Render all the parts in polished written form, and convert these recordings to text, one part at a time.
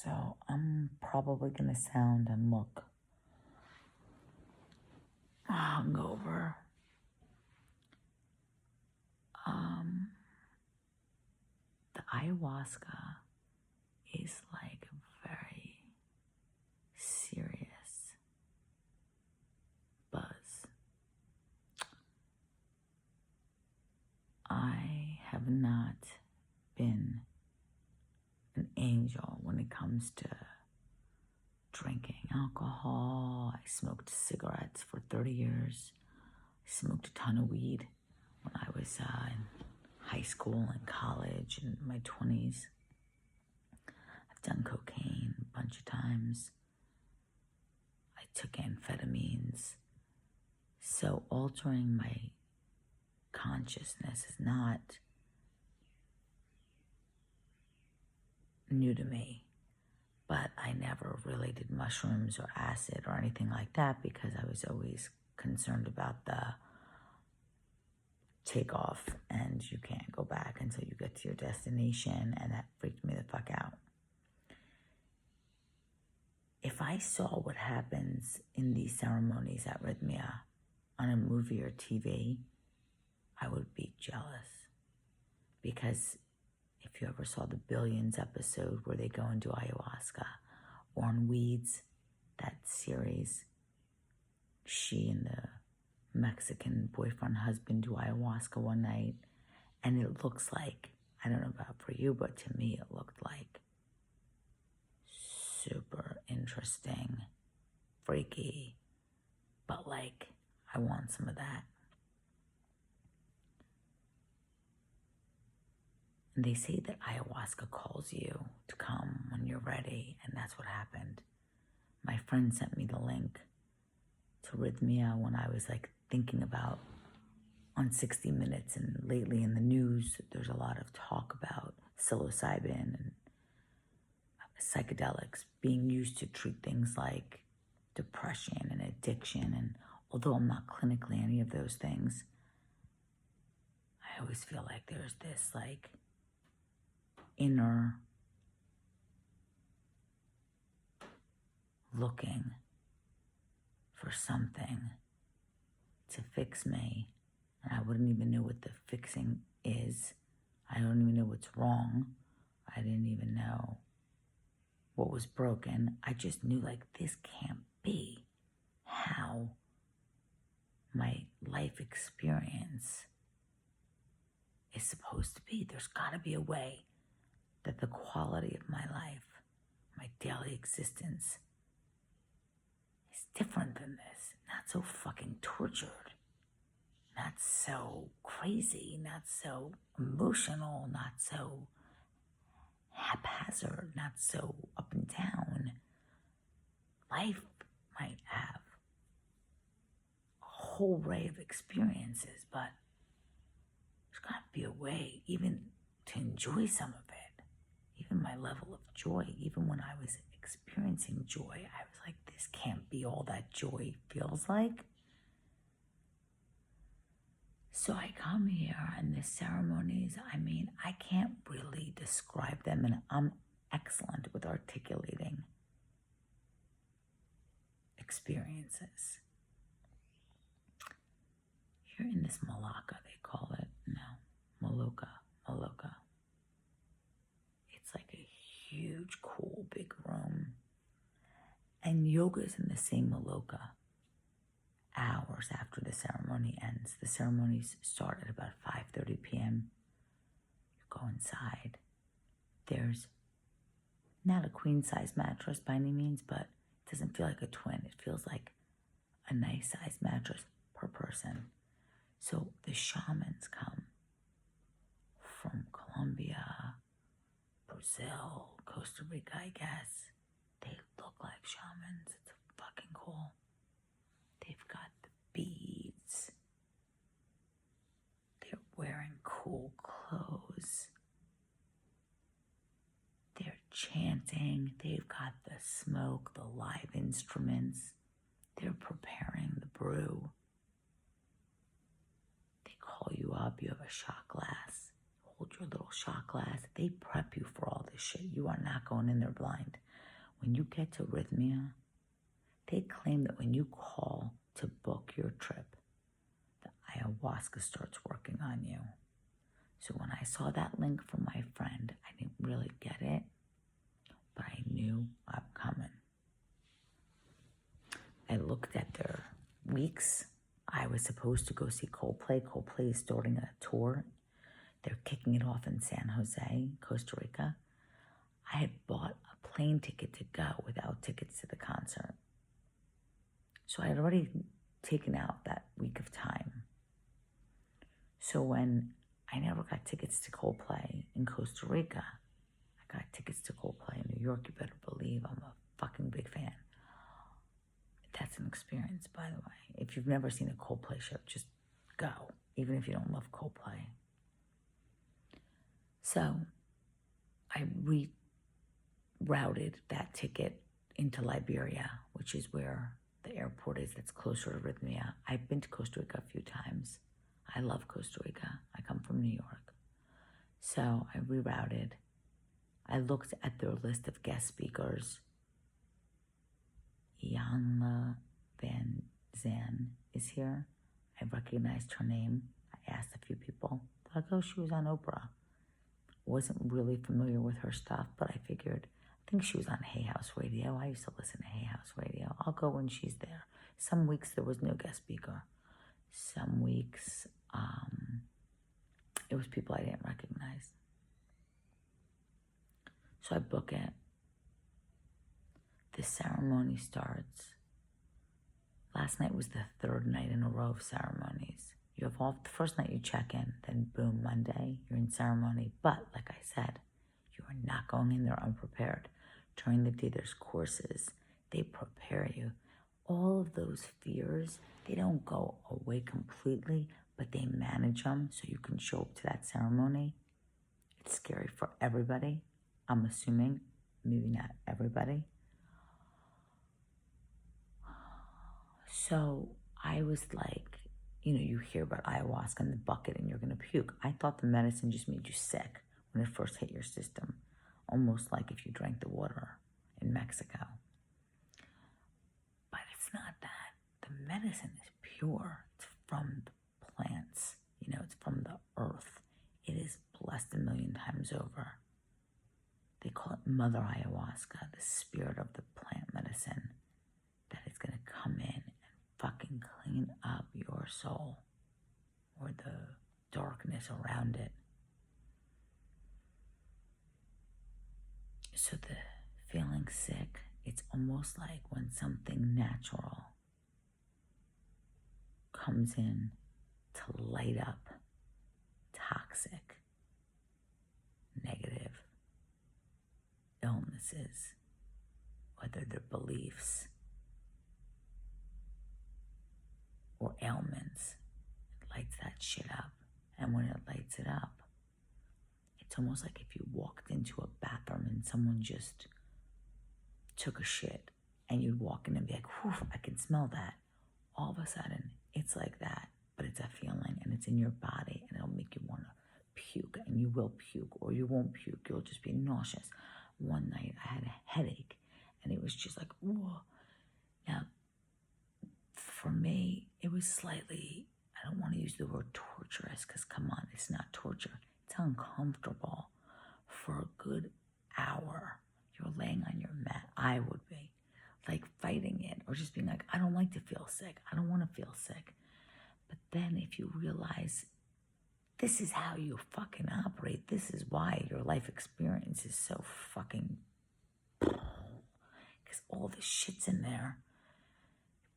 So I'm probably going to sound and look hungover. The ayahuasca is like a very serious buzz. I have not been an angel when it comes to drinking alcohol. I smoked cigarettes for 30 years. I smoked a ton of weed when I was in high school and college and my 20s. I've done cocaine a bunch of times. I took amphetamines. So altering my consciousness is not new to me. But I never really did mushrooms or acid or anything like that because I was always concerned about the takeoff and you can't go back until you get to your destination, and that freaked me the fuck out. If I saw what happens in these ceremonies at Rythmia on a movie or TV, I would be jealous. Because if you ever saw the Billions episode where they go and do ayahuasca, or on Weeds, that series, she and the Mexican boyfriend husband do ayahuasca one night, and it looks like, I don't know about for you, but to me it looked like super interesting, freaky, but like, I want some of that. And they say that ayahuasca calls you to come when you're ready, and that's what happened. My friend sent me the link to Rythmia when I was like thinking about on 60 Minutes, and lately in the news, there's a lot of talk about psilocybin and psychedelics being used to treat things like depression and addiction. And although I'm not clinically any of those things, I always feel like there's this like inner looking for something to fix me, and I wouldn't even know what the fixing is. I don't even know what's wrong. I didn't even know what was broken. I just knew like this can't be how my life experience is supposed to be. There's got to be a way that the quality of my life, my daily existence, is different than this. Not so fucking tortured. Not so crazy. Not so emotional. Not so haphazard. Not so up and down. Life might have a whole array of experiences, but there's got to be a way even to enjoy some of it. Even my level of joy, even when I was experiencing joy, I was like, this can't be all that joy feels like. So I come here, and the ceremonies, I mean, I can't really describe them, and I'm excellent with articulating experiences. You're in this Malacca, they call it. No, Maloka. It's like a huge, cool, big room. And yoga's in the same Maloka hours after the ceremony ends. The ceremonies start at about 5:30 p.m. You go inside. There's not a queen-size mattress by any means, but it doesn't feel like a twin. It feels like a nice-size mattress per person. So the shamans come from Colombia, Brazil, Costa Rica, I guess. They look like shamans. It's fucking cool. They've got the beads. They're wearing cool clothes. They're chanting. They've got the smoke, the live instruments. They're preparing the brew. They call you up. You have a shot glass. Hold your little shot glass. They prep you for all this shit. You are not going in there blind. when you get to Rythmia, they claim that when you call to book your trip, the ayahuasca starts working on you. So when I saw that link from my friend, I didn't really get it, but I knew I'm coming. I looked at their weeks. I was supposed to go see Coldplay. Coldplay is starting a tour. They're kicking it off in San Jose, Costa Rica. I had bought a plane ticket to go without tickets to the concert. So I had already taken out that week of time. So when I never got tickets to Coldplay in Costa Rica, I got tickets to Coldplay in New York. You better believe I'm a fucking big fan. That's an experience, by the way. If you've never seen a Coldplay show, just go, even if you don't love Coldplay. So I rerouted that ticket into Liberia, which is where the airport is that's closer to Rythmia. I've been to Costa Rica a few times. I love Costa Rica. I come from New York. So I rerouted. I looked at their list of guest speakers. Iyanla Van Zandt is here. I recognized her name. I asked a few people. They're like, oh, she was on Oprah. Wasn't really familiar with her stuff, but I figured, I think she was on Hay House Radio. I used to listen to Hay House Radio. I'll go when she's there. Some weeks there was no guest speaker. Some weeks it was people I didn't recognize. So I book it. The ceremony starts. Last night was the third night in a row of ceremonies. You have all, the first night you check in, then boom, Monday, you're in ceremony. But like I said, you are not going in there unprepared. During the day, there's courses. They prepare you. All of those fears, they don't go away completely, but they manage them so you can show up to that ceremony. It's scary for everybody. I'm assuming, maybe not everybody. So I was like, you hear about ayahuasca in the bucket and you're going to puke. I thought the medicine just made you sick when it first hit your system, almost like if you drank the water in Mexico. But it's not that. The medicine is pure. It's from the plants. It's from the earth. It is blessed 1,000,000 times over. They call it Mother Ayahuasca, the spirit of the plant medicine that is going to come in and fucking clean up your soul or the darkness around it. So the feeling sick, it's almost like when something natural comes in to light up toxic, negative illnesses, whether they're beliefs or ailments. It lights that shit up. And when it lights it up, it's almost like if you walked into a bathroom and someone just took a shit and you'd walk in and be like, whew, I can smell that. All of a sudden, it's like that, but it's a feeling and it's in your body and it'll make you want to puke, and you will puke or you won't puke. You'll just be nauseous. One night I had a headache and it was just like, whoa. Now, for me, it was slightly, I don't want to use the word torturous because come on, it's not torture. It's uncomfortable for a good hour. You're laying on your mat. I would be like fighting it or just being like, I don't like to feel sick. I don't want to feel sick. But then if you realize this is how you fucking operate, this is why your life experience is so fucking, because all the shit's in there.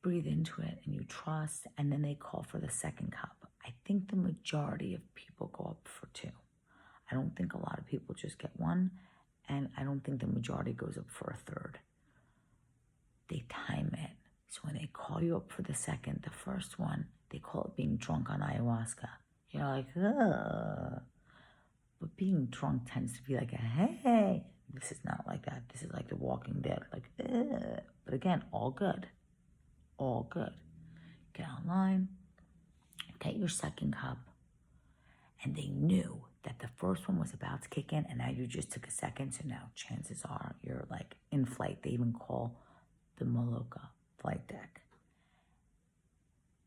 Breathe into it and you trust, and then they call for the second cup. I think the majority of people go up for 2. I don't think a lot of people just get 1, and I don't think the majority goes up for a 3rd. They time it. So when they call you up for the second, the first one, they call it being drunk on ayahuasca. You're like, ugh. But being drunk tends to be like a, hey. This is not like that. This is like The Walking Dead. Like, ugh. But again, all good. All good. Get online, get your second cup. And they knew that the first one was about to kick in and now you just took a second. So now chances are you're like in flight. They even call the Maloka flight deck.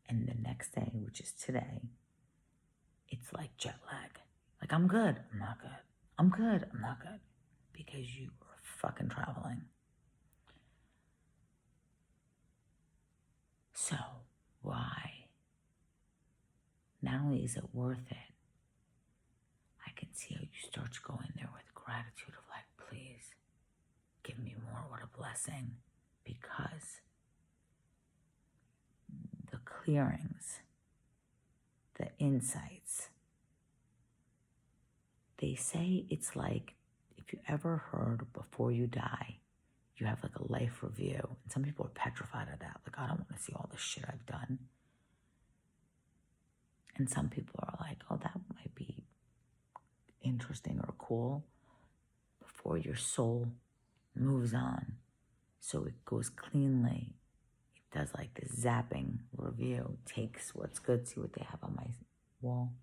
And the next day, which is today, it's like jet lag. Like, I'm good. I'm not good. I'm good. I'm not good. Because you were fucking traveling. So, why? Not only is it worth it, I can see how you start to go in there with gratitude of like, please, give me more. What a blessing. Because the clearings, the insights, they say it's like, if you ever heard before you die, you have like a life review. And some people are petrified of that. Like, I don't want to see all the shit I've done. And some people are like, oh, that might be interesting or cool. Before your soul moves on, so it goes cleanly. It does like this zapping review. Takes what's good. See what they have on my wall.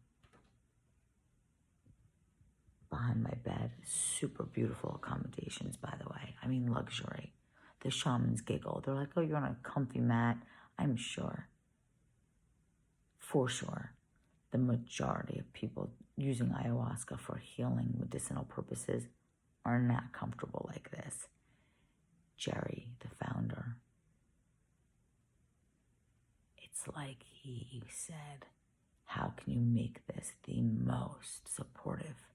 Behind my bed. Super beautiful accommodations, by the way. I mean, luxury. The shamans giggle. They're like, oh, you're on a comfy mat. I'm sure. For sure. The majority of people using ayahuasca for healing medicinal purposes are not comfortable like this. Jerry, the founder, it's like he said, how can you make this the most supportive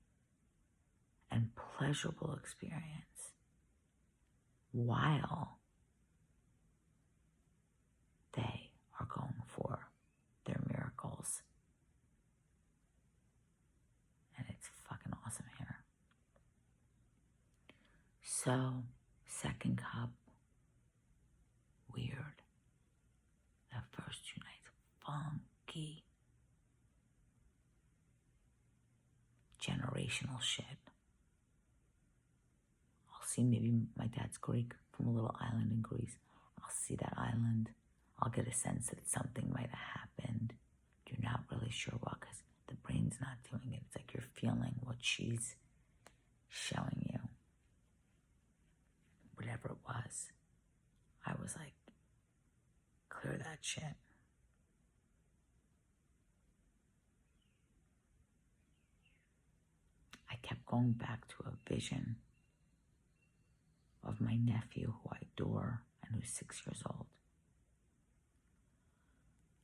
and pleasurable experience while they are going for their miracles? And it's fucking awesome here. So, second cup, weird. The first 2 nights, funky. Generational shit. I'll see, maybe my dad's Greek, from a little island in Greece. I'll see that island. I'll get a sense that something might have happened. You're not really sure what, because the brain's not doing it. It's like you're feeling what she's showing you. Whatever it was, I was like, clear that shit. I kept going back to a vision of my nephew, who I adore and who's 6 years old,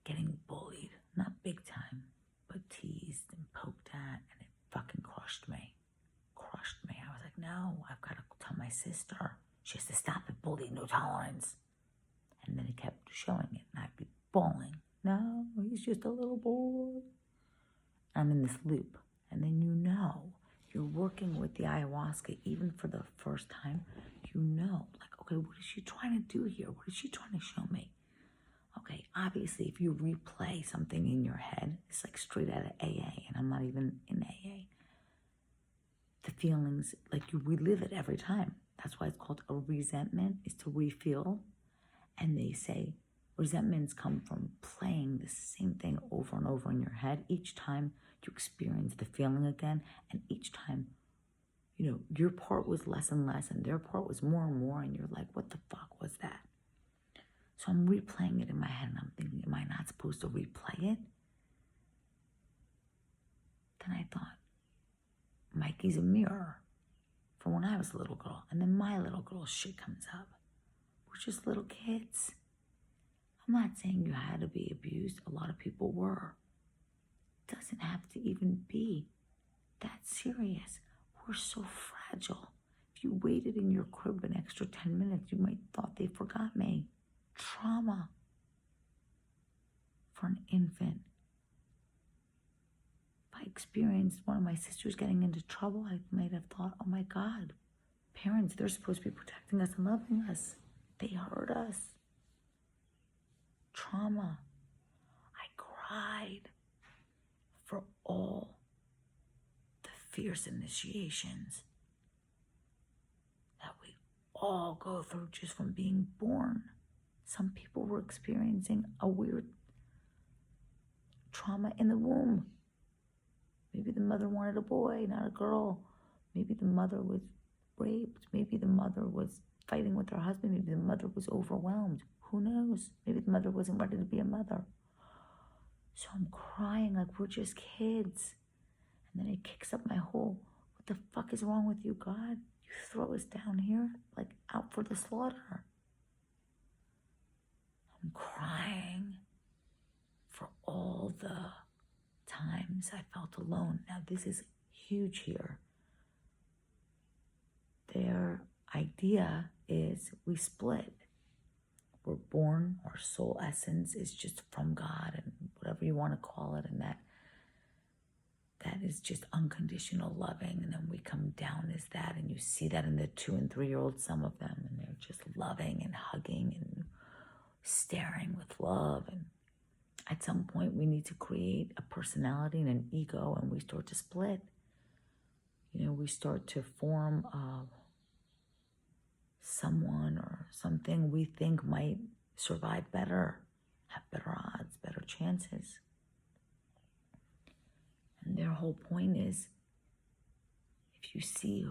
getting bullied, not big time, but teased and poked at, and it fucking crushed me. Crushed me. I was like, no, I've got to tell my sister. She has to stop it, bullying, no tolerance. And then it kept showing it, and I'd be bawling. No, he's just a little boy. I'm in this loop. And then you're working with the ayahuasca, even for the first time, like, okay, what is she trying to do here? What is she trying to show me? Okay, obviously, if you replay something in your head, it's like straight out of AA, and I'm not even in AA. The feelings, like, you relive it every time. That's why it's called a resentment, is to refeel. And they say resentments come from playing the same thing over and over in your head. Each time you experience the feeling again, and each time, your part was less and less, and their part was more and more, and you're like, what the fuck was that? So I'm replaying it in my head, and I'm thinking, am I not supposed to replay it? Then I thought, Mikey's a mirror from when I was a little girl, and then my little girl shit comes up. We're just little kids. I'm not saying you had to be abused. A lot of people were. It doesn't have to even be that serious. We're so fragile. If you waited in your crib an extra 10 minutes, you might thought they forgot me. Trauma for an infant. If I experienced one of my sisters getting into trouble, I might have thought, oh my God, parents, they're supposed to be protecting us and loving us. They hurt us. Trauma. I cried for all the fierce initiations that we all go through just from being born. Some people were experiencing a weird trauma in the womb. Maybe the mother wanted a boy, not a girl. Maybe the mother was raped. Maybe the mother was fighting with her husband. Maybe the mother was overwhelmed. Who knows? Maybe the mother wasn't ready to be a mother. So I'm crying like we're just kids. And then it kicks up my whole, what the fuck is wrong with you, God? You throw us down here, like out for the slaughter. I'm crying for all the times I felt alone. Now this is huge here. Their idea is we split. We're born, our soul essence is just from God, and whatever you want to call it, and that is just unconditional loving. And then we come down as that, and you see that in the 2 and 3-year-olds, some of them, and they're just loving and hugging and staring with love. And at some point we need to create a personality and an ego, and we start to split. We start to form someone or something we think might survive better, have better odds, better chances. And their whole point is, if you see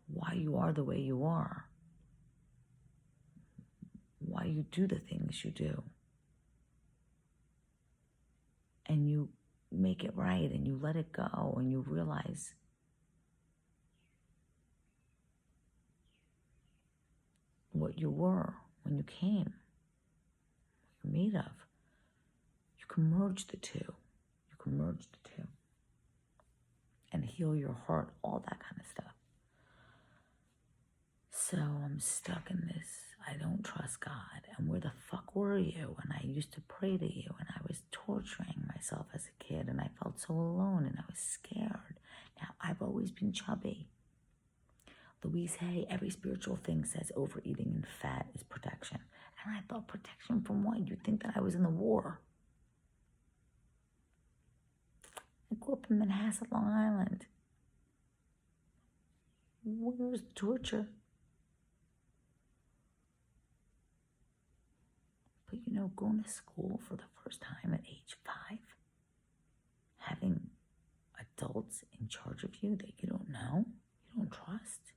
why you are the way you are, why you do the things you do, and you make it right and you let it go and you realize what you were when you came, what you're made of, you can merge the two. You can merge the two and heal your heart, all that kind of stuff. So I'm stuck in this, I don't trust God, and where the fuck were you? And I used to pray to you, and I was torturing myself as a kid, and I felt so alone, and I was scared. Now, I've always been chubby. Louise Hay, every spiritual thing says overeating and fat is protection. And I thought, protection from what? You'd think that I was in the war. I grew up in Manhasset, Long Island. Where's the torture? But going to school for the first time at age 5, having adults in charge of you that you don't know, you don't trust.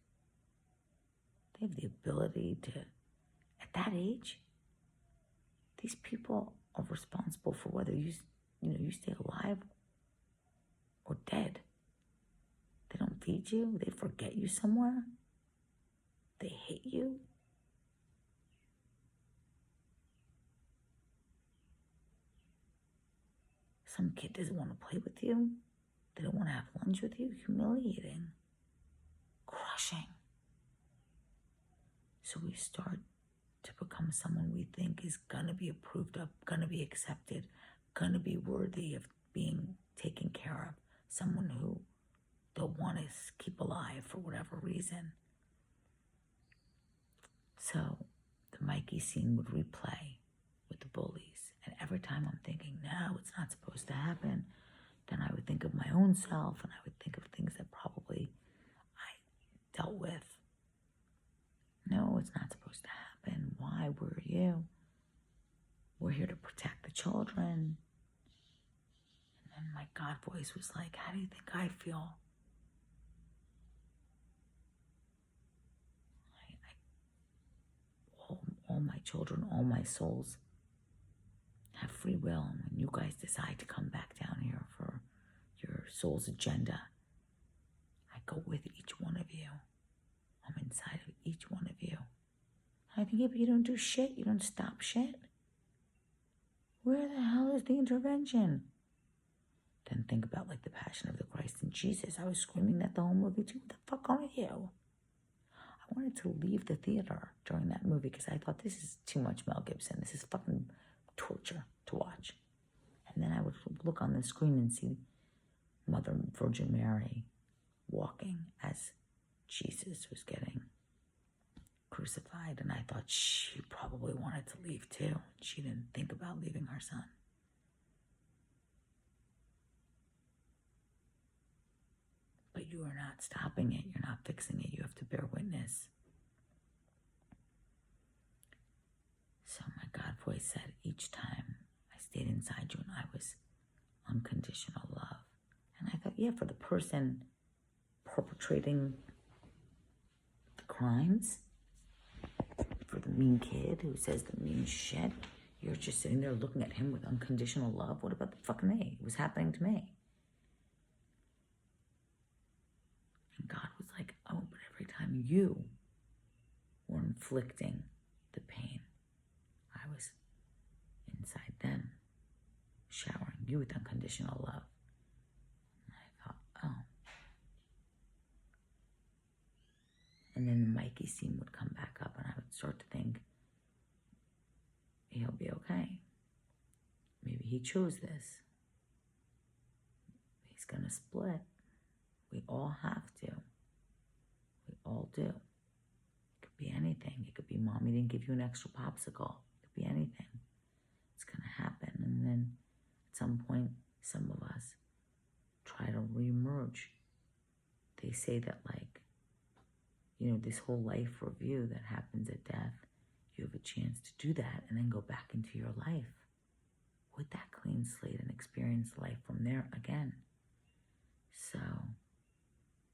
They have the ability to, at that age, these people are responsible for whether you stay alive or dead. They don't feed you. They forget you somewhere. They hate you. Some kid doesn't want to play with you. They don't want to have lunch with you. Humiliating. Crushing. So we start to become someone we think is going to be approved of, going to be accepted, going to be worthy of being taken care of. Someone who they'll want to keep alive for whatever reason. So the Mikey scene would replay with the bullies. And every time I'm thinking, no, it's not supposed to happen, then I would think of my own self, and I would think of things that probably I dealt with. No, it's not supposed to happen. Why? Where are you? We're here to protect the children. And then my God voice was like, how do you think I feel? All my children, all my souls have free will. And when you guys decide to come back down here for your soul's agenda, I go with each one of you. I'm inside of each one of you. I think, yeah, but you don't do shit. You don't stop shit. Where the hell is the intervention? Then think about like the Passion of the Christ and Jesus. I was screaming that the whole movie too. What the fuck are you? I wanted to leave the theater during that movie because I thought, this is too much Mel Gibson. This is fucking torture to watch. And then I would look on the screen and see Mother Virgin Mary walking as Jesus was getting crucified. And I thought she probably wanted to leave too. She didn't think about leaving her son. But you are not stopping it. You're not fixing it. You have to bear witness. So my God voice said, each time I stayed inside you and I was unconditional love. And I thought, yeah, for the person perpetrating the crimes, for the mean kid who says the mean shit, you're just sitting there looking at him with unconditional love. What about the fucking me? It was happening to me. And God was like, oh, but every time you were inflicting the pain, I was inside them, showering you with unconditional love. And I thought, oh. And then the Mikey scene would come back up, and I would start to think, he'll be okay. Maybe he chose this. He's gonna split. We all have to. We all do. It could be anything. It could be mommy didn't give you an extra popsicle. It could be anything. It's gonna happen. And then at some point, some of us try to reemerge. They say that, like, you know, this whole life review that happens at death, you have a chance to do that and then go back into your life with that clean slate and experience life from there again. So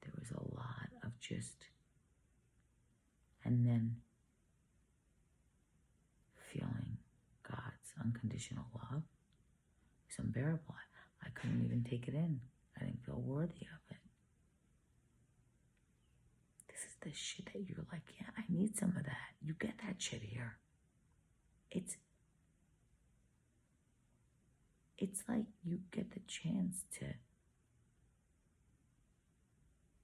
there was a lot of just, and then feeling God's unconditional love was unbearable. I couldn't even take it in. I didn't feel worthy of it. This is the shit that you're like, yeah, I need some of that. You get that shit here. It's like you get the chance to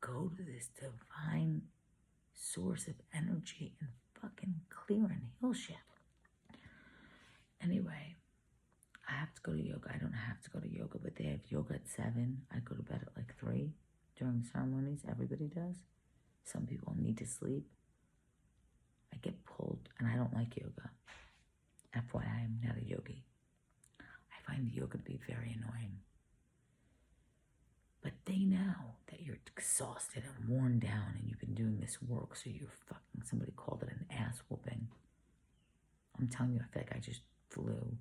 go to this divine source of energy and fucking clear and heal shit. Anyway, I have to go to yoga. I don't have to go to yoga, but they have yoga at 7. I go to bed at like 3 during ceremonies. Everybody does. Some people need to sleep. I get pulled, and I don't like yoga. FYI, I'm not a yogi. I find yoga to be very annoying. But they know that you're exhausted and worn down, and you've been doing this work, so you're fucking, somebody called it an ass whooping. I'm telling you, I feel like I just flew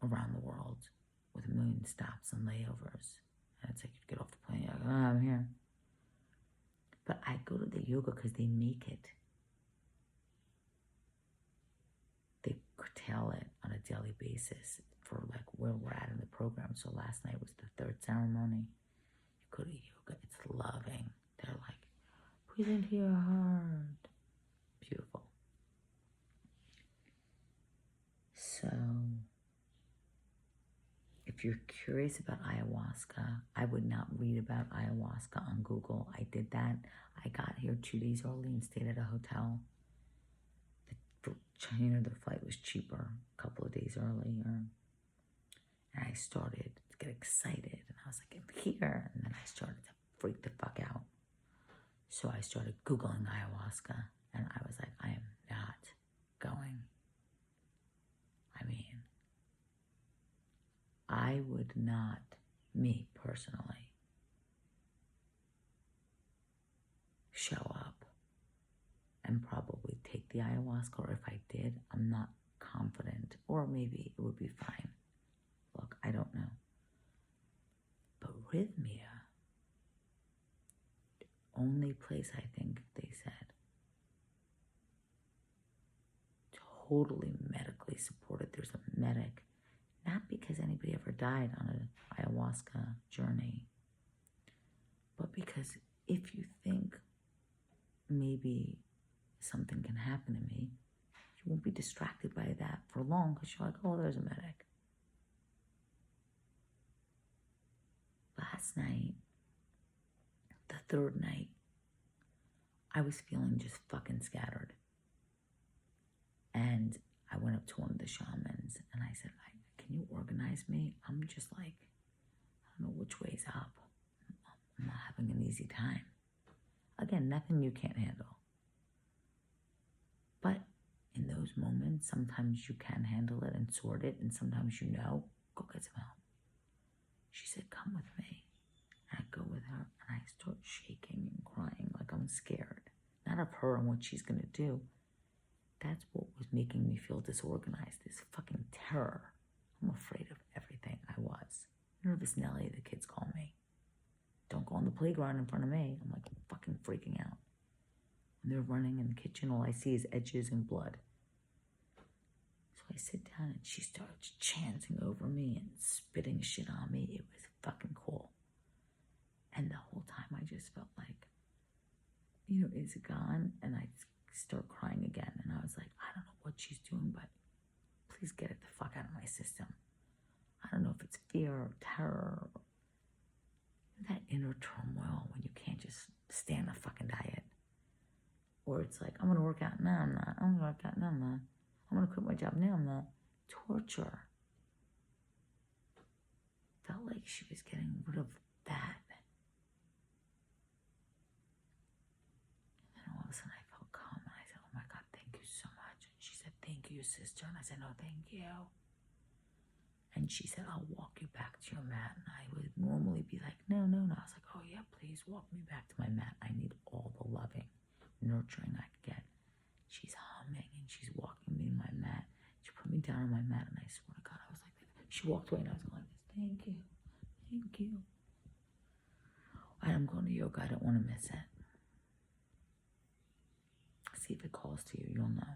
around the world with 1 million stops and layovers. And it's like you get off the plane, you're like, oh, I'm here. But I go to the yoga because they make it. They curtail it on a daily basis for like where we're at in the program. So last night was the 3rd ceremony. You go to yoga, it's loving. They're like, breathe into your heart. Beautiful. So if you're curious about ayahuasca, I would not read about ayahuasca on Google. I did that. I got here 2 days early and stayed at a hotel. The flight was cheaper a couple of days earlier. And I started to get excited. And I was like, I'm here. And then I started to freak the fuck out. So I started Googling ayahuasca. And I was like, I am not going. I mean, I would not, me personally, show up and probably take the ayahuasca, or if I did, I'm not confident, or maybe it would be fine. Look, I don't know. But Rythmia, the only place I think they said totally medically supported. There's a medic, not because anybody ever died on an ayahuasca journey, but because if you think maybe something can happen to me, you won't be distracted by that for long because you're like, oh, there's a medic. Last night, the 3rd night, I was feeling just fucking scattered. And I went up to one of the shamans and I said, can you organize me? I'm just like, I don't know which way's up. I'm not having an easy time. Again, nothing you can't handle. But in those moments, sometimes you can handle it and sort it, and sometimes you know, go get some help. She said, come with me. And I go with her, and I start shaking and crying like I'm scared. Not of her and what she's going to do. That's what was making me feel disorganized, this fucking terror. I'm afraid of everything. I was. Nervous Nelly, the kids call on the playground in front of me. I'm like fucking freaking out. And they're running in the kitchen. All I see is edges and blood. So I sit down and she starts chanting over me and spitting shit on me. It was fucking cool. And the whole time I just felt like, is it gone? And I start crying again. And I was like, I don't know what she's doing, but please get it the fuck out of my system. I don't know if it's fear or terror or that inner turmoil when you can't just stay on a fucking diet. Or it's like, I'm going to work out. No, I'm not. I'm going to work out. No, I'm not. I'm going to quit my job. No, I'm not. Torture. Felt like she was getting rid of that. And then all of a sudden I felt calm. And I said, oh my God, thank you so much. And she said, thank you, sister. And I said, no, thank you. And she said, I'll walk you back to your mat. And I would normally be like, no. I was like, oh yeah, please walk me back to my mat. I need all the loving, nurturing I could get. She's humming and she's walking me to my mat. She put me down on my mat and I swear to God, I was like, she walked away and I was going like this, thank you. All right, I'm going to yoga. I don't want to miss it. See if it calls to you. You'll know.